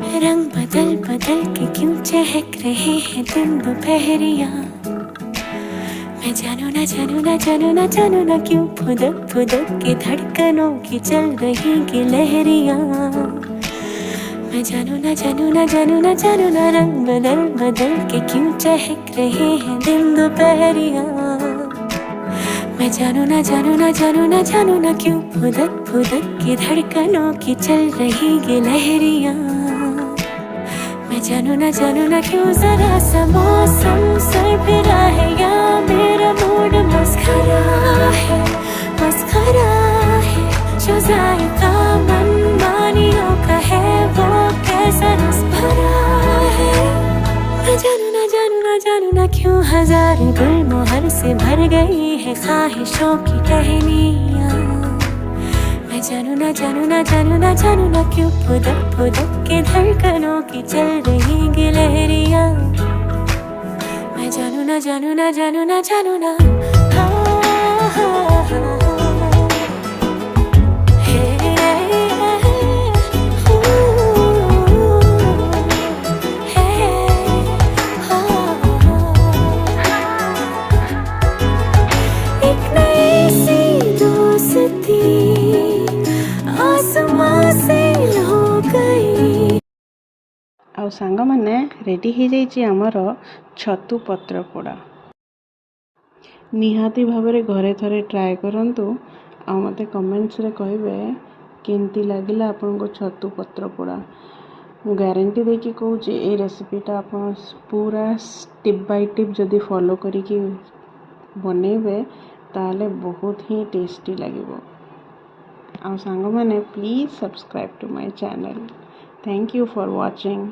रंग बदल बदल के क्यों चहक रहे हैं दिन दोपहरिया। मैं जानू ना जानू ना जानू ना जानू ना क्यों फुदक फुदक के धड़कनों की चल रही गिलहरियाँ। मैं जानू ना जानू ना जानू ना जानू ना रंग बदल बदल के क्यों चहक रहे हैं दिन दोपहरिया। मैं जानू ना जानू ना जानू ना जानू ना क्यों फुदक फुदक के धड़कनों की चल रही गिलहरियाँ। मैं जानू ना क्यों जरा सा मौसम सरफिरा है या मेरा मूड मस्खरा है जो जायका मनमानियों का है वो कैसा रस भरा है। मैं जानू ना क्यों हजारों गुलमोहर से भर गई है ख्वाहिशों की टहनियाँ। मैं जानू ना क्यों फुदक फुदक के धड़कनों की चल रही गिलहरियाँ। मैं जानू ना एक नई सी दोस्ती आसमां से हो गई। आउ सांग माने रेडी हो जाइए आमर छतु पत्र पोड़ा। निहाती भाव घरे थरे ट्राए करंतु आ मते कमेंट्स रे कहबे केमती लागिला आपन को छतु पत्र पोड़ा। मु गारंटी देकी कहूँ ये रेसिपीटा आप पूरा स्टेप बाय टिप जदि फॉलो करिकी बनेबे ताले बहुत ही टेस्टी लगिबो। आ सांग माने please subscribe to my channel. Thank you for watching.